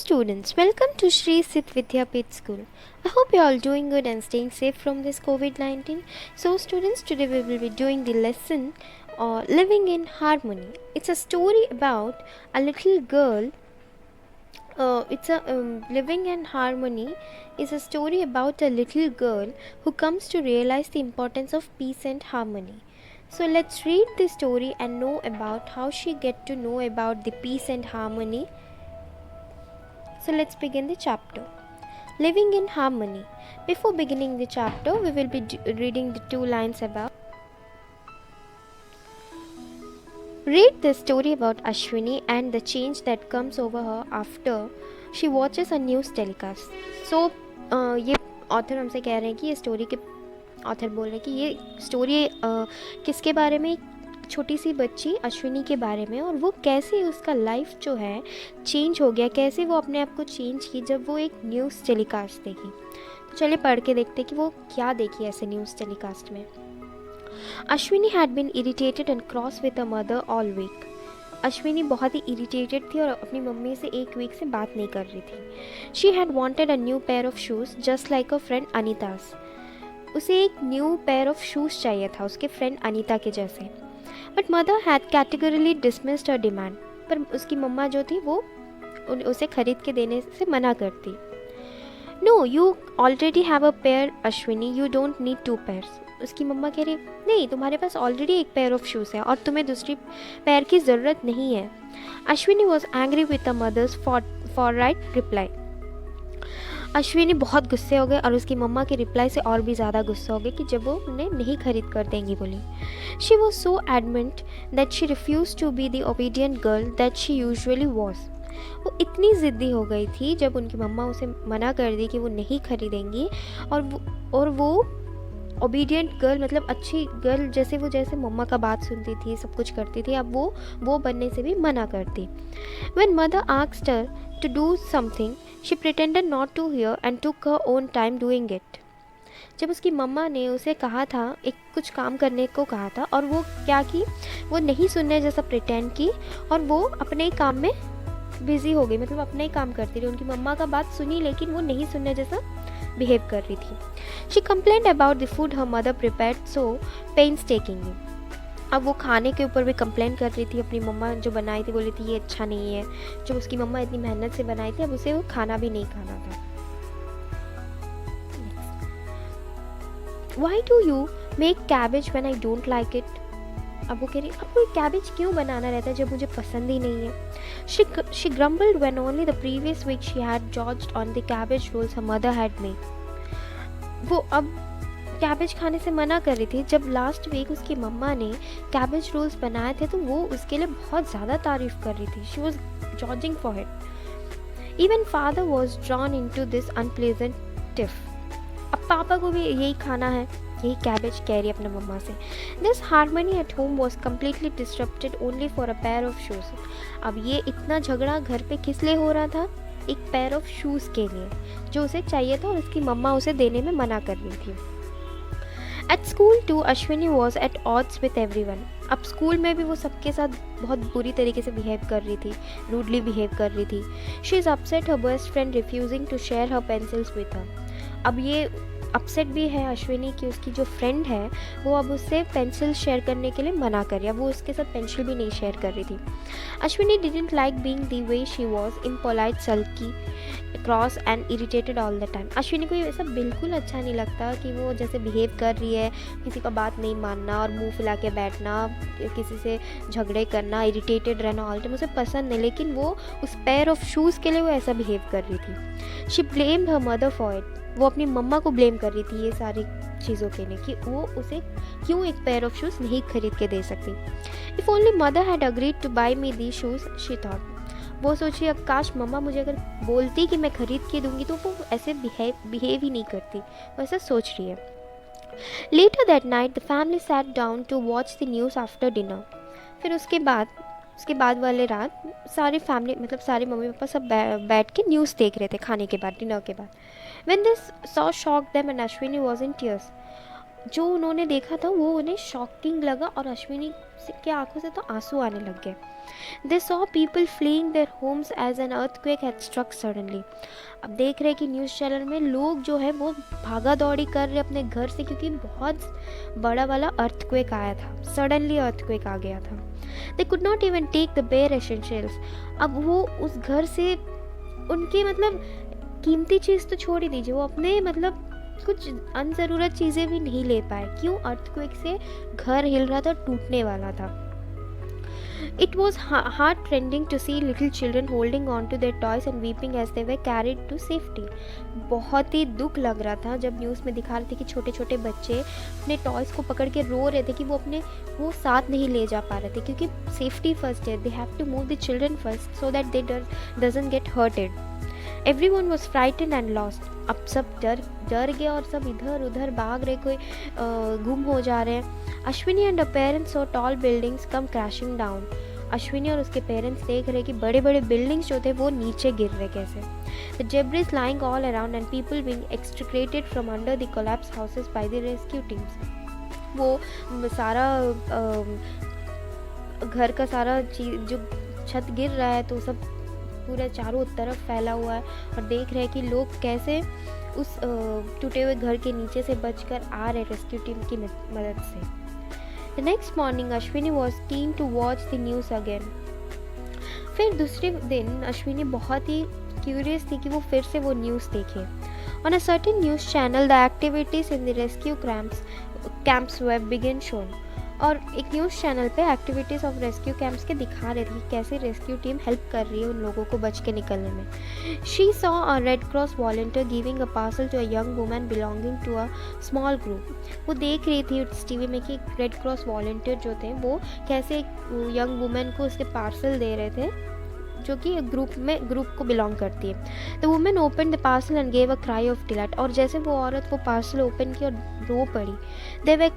students, welcome to Shri Sit Vidyapit School. I hope you are all doing good and staying safe from this COVID-19. So, students, today we will be doing the lesson Living in Harmony. It's a story about a little girl. Living in Harmony is a story about a little girl who comes to realize the importance of peace and harmony. So let's read the story and know about how she get to know about the peace and harmony. So let's begin the chapter. Living in Harmony. Before beginning the chapter, we will be reading the two lines above. Read the story about Ashwini and the change that comes over her after she watches a news telecast. So ये author हमसे कह रहे हैं कि ये story के author बोल रहे हैं कि ये स्टोरी किसके बारे में, छोटी सी बच्ची अश्विनी के बारे में, और वो कैसे उसका लाइफ जो है चेंज हो गया, कैसे वो अपने आप को चेंज की जब वो एक न्यूज़ टेलीकास्ट देखी. तो चलिए पढ़ के देखते कि वो क्या देखी ऐसे न्यूज़ टेलीकास्ट में. Ashwini had been irritated and cross with a mother all week. Ashwini बहुत ही इरिटेटेड थी और अपनी मम्मी से एक वीक से बात नहीं कर रही थी. She had wanted a new pair of shoes just like a friend Anita's. उसे एक न्यू पेयर ऑफ शूज़ चाहिए था उसके फ्रेंड अनीता के जैसे. But mother had categorically dismissed her demand. पर उसकी मम्मा जो थी वो उसे ख़रीद के देने से मना करती. No, you already have a pair Ashwini, you don't need to pairs. उसकी मम्मा कह रही, नहीं, तुम्हारे पास ऑलरेडी एक पेयर ऑफ शूज़ है और तुम्हें दूसरी पेयर की ज़रूरत नहीं है. Ashwini was angry with the mothers for right reply. Ashwini बहुत गुस्से हो गए और उसकी मम्मा के रिप्लाई से और भी ज़्यादा गुस्सा हो गए कि जब वो उन्हें नहीं खरीद कर देंगी बोली. She was so adamant that she refuse to be the obedient girl that she usually was. वो इतनी ज़िद्दी हो गई थी जब उनकी मम्मा उसे मना कर दी कि वो नहीं खरीदेंगी, और वो ओबीडियंट गर्ल मतलब अच्छी गर्ल जैसे मम्मा का बात सुनती थी, सब कुछ करती थी, अब वो बनने से भी मना करती. When mother asked her to do something she pretended not to hear and took her own time doing it. जब उसकी मम्मा ने उसे कहा था, एक कुछ काम करने को कहा था, और वो क्या की, वो नहीं सुनने जैसा प्रिटेंड की और वो अपने ही काम में बिजी हो गई, मतलब अपना ही काम करती रही. उनकी मम्मा का बात सुनी लेकिन वो नहीं सुनने जैसा बिहेव कर रही थी. She complained about the food her mother prepared so painstakingly. अब वो खाने के ऊपर भी कंप्लेंट कर रही थी. अपनी मम्मा जो बनाई थी बोली थी ये अच्छा नहीं है, जो उसकी मम्मा इतनी मेहनत से बनाई थी अब उसे वो खाना भी नहीं खाना था. Why do you make cabbage when I don't like it? अब वो कह रही, अब कोई कैबेज क्यों बनाना रहता है जब मुझे पसंद ही नहीं है. She grumbled when only the previous week she had judged on the cabbage rolls her mother had made. वो अब कैबेज खाने से मना कर रही थी जब लास्ट वीक उसकी मम्मा ने कैबेज रोल्स बनाए थे तो वो उसके लिए बहुत ज़्यादा तारीफ कर रही थी. She was jogging for it. Even father was drawn into this unpleasant tiff. अब पापा को भी यही खाना है, यही कैबेज कह रही अपने मम्मा से. This harmony at home was completely disrupted only for a pair of shoes. अब ये इतना झगड़ा घर पे किस लिए हो रहा था, एक पेयर ऑफ शूज़ के लिए जो उसे चाहिए था और उसकी मम्मा उसे देने में मना कर रही थी. At school too Ashwini was at odds with everyone. अब स्कूल में भी वो सबके साथ बहुत बुरी तरीके से बिहेव कर रही थी, रूडली बिहेव कर रही थी. She is upset her best friend refusing to share her pencils with her. अब ये अपसेट भी है अश्विनी की उसकी जो फ्रेंड है वो अब उससे पेंसिल शेयर करने के लिए मना कर रही है. वो उसके साथ पेंसिल भी नहीं शेयर कर रही थी. Ashwini didn't like being the way she was impolite, sulky, cross and irritated all the time. Ashwini को ये सब बिल्कुल अच्छा नहीं लगता कि वो जैसे बिहेव कर रही है, किसी का बात नहीं मानना और मुंह फैला के बैठना, किसी से झगड़े करना, इरिटेटेड रहना ऑल टाइम उसे पसंद नहीं. लेकिन वो उस पेयर ऑफ शूज़ के लिए वो ऐसा बिहेव कर रही थी. She blamed her mother for it. वो अपनी मम्मा को ब्लेम कर रही थी ये सारी चीज़ों के लिए कि वो उसे क्यों एक पेयर ऑफ शूज़ नहीं खरीद के दे सकती. If only mother had agreed two by me the shoes she thought. वो सोची अब काश मम्मा मुझे अगर बोलती कि मैं ख़रीद के दूंगी तो वो ऐसे बिहेव ही नहीं करती. वो ऐसा सोच रही है. Later that night the family sat down to watch the news after dinner. फिर उसके बाद वाले रात सारी फैमिली मतलब सारे मम्मी पापा सब बैठ के न्यूज़ देख रहे थे खाने के बाद, डिनर के बाद. When this saw shocked them and Ashwini was in tears. जो उन्होंने देखा था वो उन्हें शॉकिंग लगा और अश्विनी के आंखों से तो आंसू आने लग गए। They saw people fleeing their homes as an earthquake had struck suddenly. अब देख रहे कि न्यूज़ चैनल में लोग जो है वो भागा दौड़ी कर रहे अपने घर से, क्योंकि बहुत बड़ा वाला अर्थक्वेक आया था, सडनली अर्थक्वेक आ गया था। They could not even take the bare essentials. अब वो उस घर से उनकी मतलब कीमती चीज़ तो छोड़ ही दीजिए, वो अपने मतलब कुछ अनज़रूरत चीज़ें भी नहीं ले पाए। क्यों? अर्थक्वेक से घर हिल रहा था, टूटने वाला था। It was heart-rending to see little children holding on to their toys and weeping as they were carried to safety. बहुत ही दुख लग रहा था जब न्यूज़ में दिखा रहे थे कि छोटे छोटे बच्चे अपने टॉयज़ को पकड़ के रो रहे थे कि वो साथ नहीं ले जा पा रहे थे, क्योंकि सेफ्टी फर्स्ट है, they have to move the children first so that they doesn't get hurted. Everyone was frightened and lost. अब सब डर गए और सब इधर उधर भाग रहे, कोई गुम हो जा रहे हैं। Ashwini and her parents saw tall buildings come crashing down. Ashwini और उसके पेरेंट्स देख रहे कि बड़े बड़े बिल्डिंग्स जो थे वो नीचे गिर रहे कैसे। The debris lying all around and people being extricated from under the collapsed houses by the rescue teams. वो सारा घर का सारा चीज जो छत गिर रहा है तो सब पूरे चारों तरफ फैला हुआ है, और देख रहे हैं कि लोग कैसे उस टूटे हुए घर के नीचे से बचकर आ रहे रेस्क्यू टीम की मदद से। The next morning Ashwini was keen to watch the news again. फिर दूसरे दिन अश्विनी बहुत ही क्यूरियस थी कि वो फिर से वो न्यूज़ देखे। On a certain news channel the activities in the rescue camps were begin shown. और एक न्यूज़ चैनल पे एक्टिविटीज़ ऑफ रेस्क्यू कैंप्स के दिखा रहे थे कि कैसे रेस्क्यू टीम हेल्प कर रही है उन लोगों को बच के निकलने में। She saw a Red Cross volunteer giving a parcel to a young woman belonging to a small group. वो देख रही थी उस टीवी में कि रेड क्रॉस वॉलंटियर जो थे वो कैसे एक यंग वुमन को उसके पार्सल दे रहे थे जो कि ग्रुप को बिलोंग करती है। The women open the parcel and gave a cry of delight. और जैसे वो औरत वो पार्सल ओपन की और रो पड़ी। There were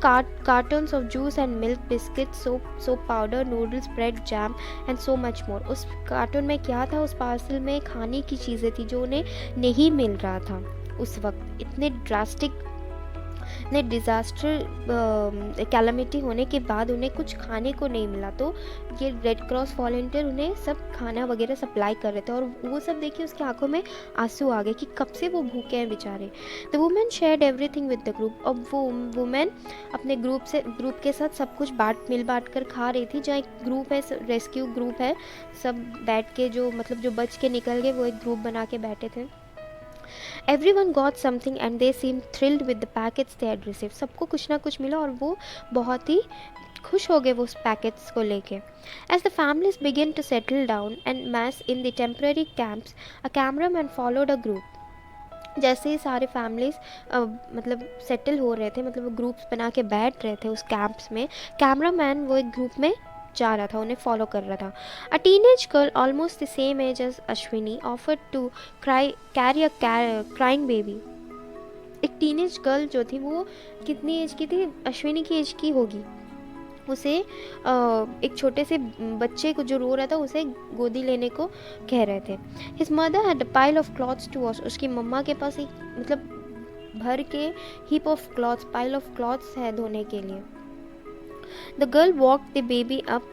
cartons of juice and milk, biscuit, soap powder, noodles, bread, jam and so much more. उस कार्टून में क्या था? उस पार्सल में खाने की चीज़ें थी जो उन्हें नहीं मिल रहा था उस वक्त। इतने ड्रास्टिक डिज़ास्टर कैलामिटी होने के बाद उन्हें कुछ खाने को नहीं मिला, तो ये रेड क्रॉस वॉलंटियर उन्हें सब खाना वगैरह सप्लाई कर रहे थे। और वो सब देखिए उसकी आंखों में आंसू आ गए कि कब से वो भूखे हैं बेचारे। The women shared everything with the group. अब वो वुमेन अपने ग्रुप के साथ सब कुछ मिल बांट कर खा रही थी। जहाँ एक ग्रुप है, रेस्क्यू ग्रुप है, सब बैठ के जो बच के निकल गए वो एक ग्रुप बना के बैठे थे। Everyone got something and they seemed thrilled with the packets they had received. सबको कुछ ना कुछ मिला और वो बहुत ही खुश हो गए वो उस पैकेट्स को लेके। As the families began to settle down and mass in the temporary camps, a cameraman followed a group. जैसे ही सारे फैमिलीज सेटल हो रहे थे, वो ग्रुप्स बना के बैठ रहे थे उस कैंप्स में, कैमरामैन वो एक ग्रुप में जा रहा था, उन्हें फॉलो कर रहा था। A teenage girl almost the same age as Ashwini offered to carry a crying baby. एक टीनेज गर्ल जो थी वो कितनी एज की थी? अश्विनी की एज की होगी। उसे एक छोटे से बच्चे को जो रो रहा था उसे गोदी लेने को कह रहे थे। His mother had a pile of clothes to wash. उसकी मम्मा के पास एक भर के heap of clothes, pile of clothes है धोने के लिए। The girl walked the baby up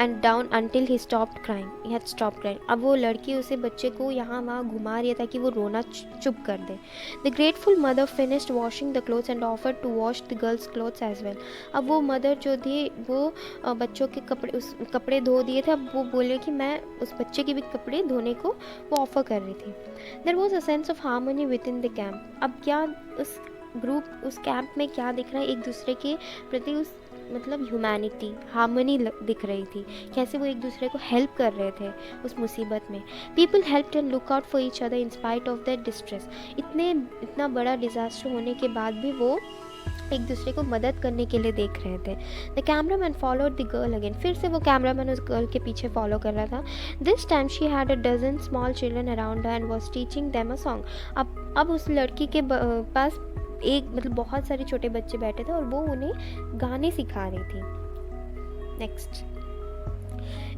and down until he stopped crying. He had stopped crying. अब वो लड़की उसे बच्चे को यहाँ वहाँ घुमा रही था कि वो रोना चुप कर दे। The grateful mother finished washing the clothes and offered to wash the girl's clothes as well. अब वो मदर जो थी वो बच्चों के कपड़े धो दिए थे। अब वो बोले कि मैं उस बच्चे के भी कपड़े धोने को वो ऑफर कर रही थी। There was a sense of harmony within the camp. अब क्या उस कैंप में क्या दिख रहा है? एक दूसरे के प्रति उस ह्यूमैनिटी, हार्मनी दिख रही थी। कैसे वो एक दूसरे को हेल्प कर रहे थे उस मुसीबत में। People helped and look out for each other in spite of their distress. इतना बड़ा डिज़ास्टर होने के बाद भी वो एक दूसरे को मदद करने के लिए देख रहे थे। The cameraman followed the girl again. फिर से वो कैमरामैन उस गर्ल के पीछे फॉलो कर रहा था। This time she had a dozen small children around her and was teaching them a song. अब उस लड़की के पास एक बहुत सारे छोटे बच्चे बैठे थे और वो उन्हें गाने सिखा रही थी। Next,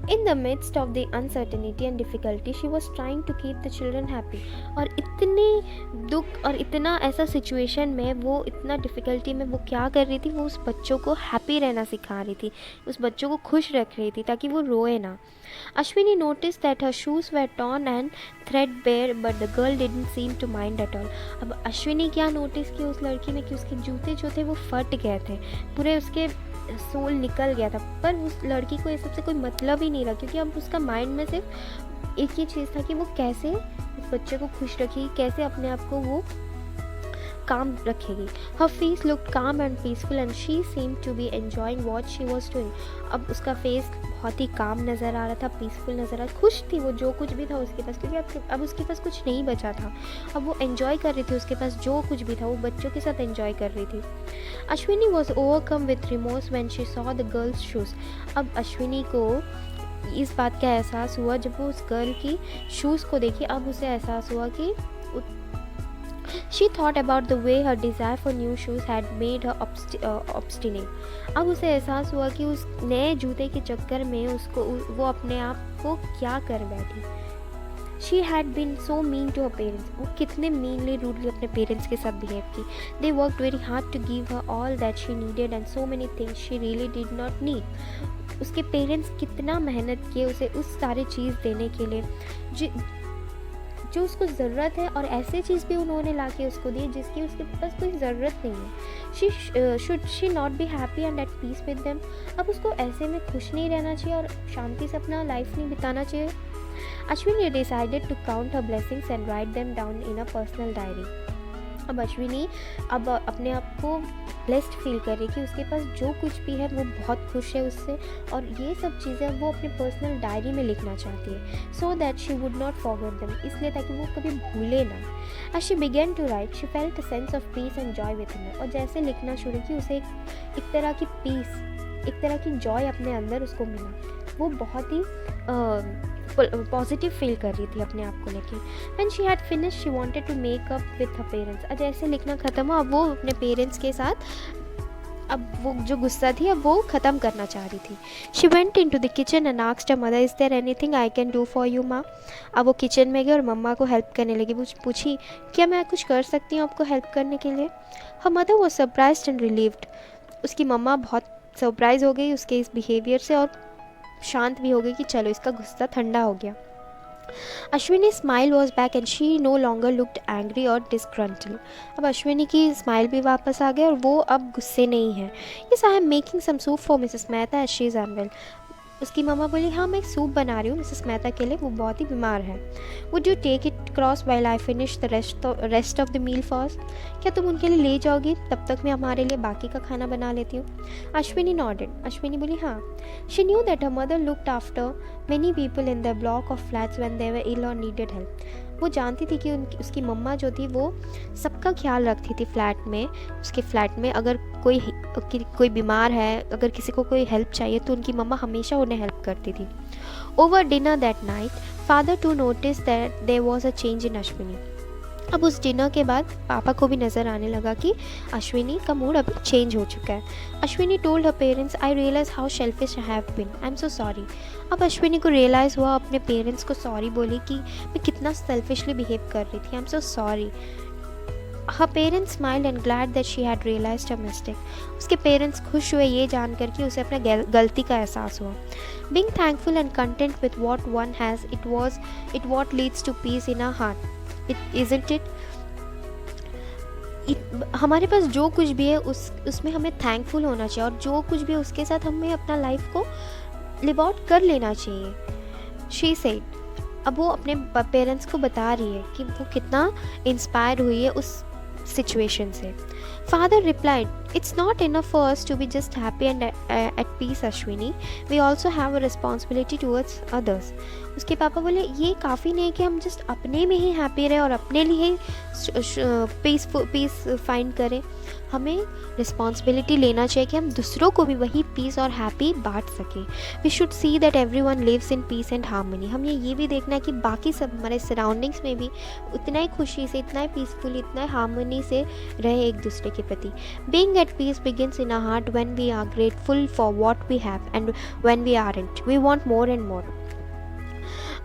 In the midst of the uncertainty and difficulty, she was trying to keep the children happy. और इतने दुख और इतना ऐसा सिचुएशन में वो इतना डिफ़िकल्टी में वो क्या कर रही थी, वो उस बच्चों को हैप्पी रहना सिखा रही थी, उस बच्चों को खुश रख रही थी ताकि वो रोए ना. Ashwini noticed that her shoes were torn and threadbare, but the girl didn't seem to mind at all. अब अश्विनी क्या नोटिस की उस लड़की में कि उसके जूते जो थे वो फट गए थे, पूरे उसके सोल निकल गया था, पर उस लड़की को ये सबसे कोई मतलब ही नहीं रहा, क्योंकि अब उसका माइंड में सिर्फ एक ही चीज़ था कि वो कैसे उस बच्चे को खुश रखेगी, कैसे अपने आप को वो काम रखेगी. Her face looked calm and peaceful and she seemed to be enjoying what she was doing. अब उसका फेस बहुत ही काम नज़र आ रहा था, पीसफुल नज़र आ रहा, खुश थी वो जो कुछ भी था उसके पास, क्योंकि अब उसके पास कुछ नहीं बचा था. अब वो एंजॉय कर रही थी, उसके पास जो कुछ भी था वो बच्चों के साथ एंजॉय कर रही थी. Ashwini was overcome with remorse when she saw the girls shoes. अब अश्विनी को इस बात का एहसास हुआ जब वो उस गर्ल की शूज़ को देखी. अब उसे एहसास हुआ कि She thought about the way her desire for new shoes had made her obstinate. अब उसे एहसास हुआ कि उस नए जूते के चक्कर में वो अपने आप को क्या कर बैठी. She had been so mean to her parents. वो कितने meanly, rudely अपने पेरेंट्स के साथ बिहेव की. They worked very hard to give her all that she needed and so many things she really did not need. उसके parents कितना मेहनत किए उसे उस सारी चीज़ देने के लिए जो उसको ज़रूरत है, और ऐसे चीज़ भी उन्होंने ला के उसको दी जिसकी उसके पास कोई ज़रूरत नहीं है. Should she not be happy and at peace with them. अब उसको ऐसे में खुश नहीं रहना चाहिए और शांति से अपना लाइफ नहीं बिताना चाहिए. Ashwini decided to count her blessings and write them down in a personal diary. अब अश्विनी अब अपने आप को ब्लेस्ड फील कर रही कि उसके पास जो कुछ भी है वो बहुत खुश है उससे, और ये सब चीज़ें वो अपने पर्सनल डायरी में लिखना चाहती है, so that she would not forget them, इसलिए ताकि वो कभी भूले ना. As she began to write she felt a sense of peace and joy within, और जैसे लिखना शुरू की उसे एक तरह की पीस, एक तरह की जॉय अपने अंदर उसको मिला. वो बहुत ही पॉजिटिव फील कर रही थी अपने आप को लेके. And she had finish she wanted to make up with her parents. अब जैसे लिखना ख़त्म हुआ, अब वो अपने पेरेंट्स के साथ अब वो जो गुस्सा थी अब वो ख़त्म करना चाह रही थी. She went into the kitchen and asked her mother, is there anything I can do for you maa. अब वो किचन में गई और मम्मा को हेल्प करने लगी. वो पूछी क्या मैं कुछ कर सकती हूँ आपको हेल्प करने के लिए. Her mother was surprised and relieved. उसकी मम्मा बहुत सरप्राइज़ हो गई उसके इस बिहेवियर से और शांत भी हो गई कि चलो इसका गुस्सा ठंडा हो गया. Ashwini smile was back and she know longer looked angry और डिसग्रंटल. अब अश्विनी की स्माइल भी वापस आ गई और वो अब गुस्से नहीं है. Yes I am making some soup for Mrs Mehta as she is unwell. उसकी मम्मा बोली हाँ मैं एक सूप बना रही हूँ मिसेस मेहता के लिए, वो बहुत ही बीमार है. Would you take it cross while I finish the rest of the meal first. क्या तुम उनके लिए ले जाओगी, तब तक मैं हमारे लिए बाकी का खाना बना लेती हूँ. अश्विनी नॉडेड. अश्विनी बोली हाँ. She knew that her mother looked after many people in the block of flats when they were ill or needed help. वो जानती थी कि उसकी मम्मा जो थी वो सबका ख्याल रखती थी फ्लैट में. उसके फ्लैट में अगर कोई बीमार है, अगर किसी को कोई हेल्प चाहिए तो उनकी मम्मा हमेशा उन्हें हेल्प करती थी. Over dinner that night father to notice that there was a change in Ashwini. अब उस डिनर के बाद पापा को भी नज़र आने लगा कि अश्विनी का मूड अभी चेंज हो चुका है. Ashwini told her parents I realize how selfish I have been, I am so sorry. अब अश्विनी को रियलाइज़ हुआ, अपने पेरेंट्स को सॉरी बोली कि मैं कितना सेल्फिशली बिहेव कर रही थी, I am so sorry. Her parents smiled and glad that she had realised her mistake. उसके पेरेंट्स खुश हुए ये जानकर कि उसे अपने गलती का एहसास हुआ. Being thankful and content with what one has, it what leads to peace in our heart. Isn't it? हमारे पास जो कुछ भी है उसमें हमें थैंकफुल होना चाहिए, और जो कुछ भी उसके साथ हमें अपना लाइफ को लिव आउट कर लेना चाहिए. She said. अब वो अपने पेरेंट्स को बता रही है कि वो कितना इंस्पायर हुई है उस सिचुएशन से. Father replied, it's not enough for us to be just happy and at peace Ashwini, we also have a responsibility towards others. उसके पापा बोले ये काफ़ी नहीं कि हम जस्ट अपने में ही हैप्पी रहे और अपने लिए ही पीस फाइंड करें. हमें रिस्पॉन्सिबिलिटी लेना चाहिए कि हम दूसरों को भी वही पीस और हैप्पी बांट सकें। We should see that everyone lives in peace and harmony. हमें ये भी देखना है कि बाकी सब हमारे सराउंडिंग्स में भी उतना ही खुशी से, इतना ही पीसफुली, इतना ही हार्मनी से रहे एक दूसरे के प्रति। Being at peace begins in our heart when we are grateful for what we have and when we aren't we want more and more.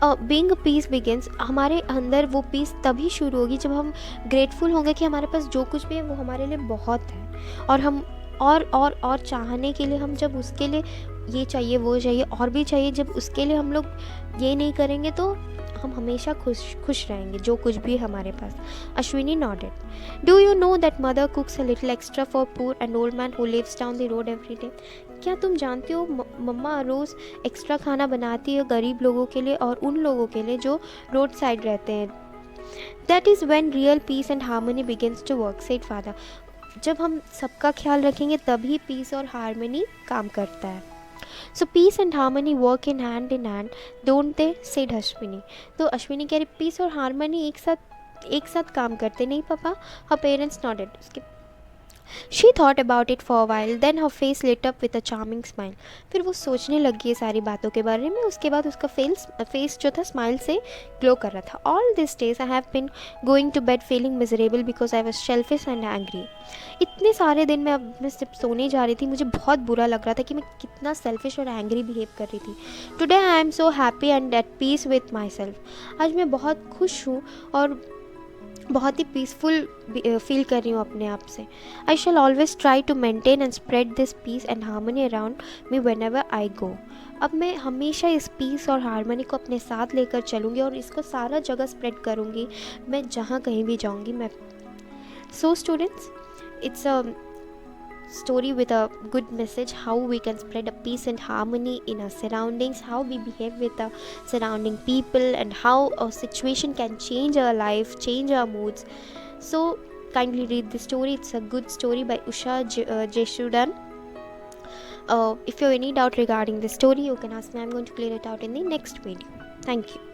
Being peace begins, हमारे अंदर वो पीस तभी शुरू होगी जब हम ग्रेटफुल होंगे कि हमारे पास जो कुछ भी है वो हमारे लिए बहुत है, और हम और चाहने के लिए, हम जब उसके लिए ये चाहिए वो चाहिए और भी चाहिए, जब उसके लिए हम लोग ये नहीं करेंगे तो हम हमेशा खुश रहेंगे जो कुछ भी है हमारे पास। Ashwini nodded. Do you know that mother cooks a little extra for poor and old man who lives down the road every day. क्या तुम जानती हो मम्मा रोज़ एक्स्ट्रा खाना बनाती है गरीब लोगों के लिए और उन लोगों के लिए जो रोड साइड रहते हैं। That is when real peace and harmony begins to work, said father. जब हम सबका ख्याल रखेंगे तभी पीस और हार्मनी काम करता है। So peace and harmony work in hand, don't they, said Ashwini. तो अश्विनी कह रही पीस और हार्मनी एक साथ काम करते नहीं पापा। हर पेरेंट्स नॉडेड। उसके She thought about it for a while, then her face lit up with a charming smile. फिर वो सोचने लगी है सारी बातों के बारे में, उसके बाद उसका फेस जो था स्माइल से ग्लो कर रहा था। All these days I have been going to bed feeling miserable because I was selfish and angry. इतने सारे दिन मैं जब सोने जा रही थी मुझे बहुत बुरा लग रहा था कि मैं कितना सेल्फिश और एंग्री बिहेव कर रही थी। Today I am so happy and at peace with myself. आज मैं बहुत खुश हूँ और बहुत ही पीसफुल फील कर रही हूँ अपने आप से। I shall always try to maintain and spread this peace and harmony around me whenever I go. अब मैं हमेशा इस पीस और हार्मनी को अपने साथ लेकर चलूँगी और इसको सारा जगह स्प्रेड करूँगी मैं जहाँ कहीं भी जाऊँगी मैं। So students, it's a story with a good message, how we can spread a peace and harmony in our surroundings, how we behave with the surrounding people, and how a situation can change our life, change our moods. So kindly read the story. It's a good story by Usha Jeshudan. If you have any doubt regarding the story, you can ask me. I'm going to clear it out in the next video. Thank you.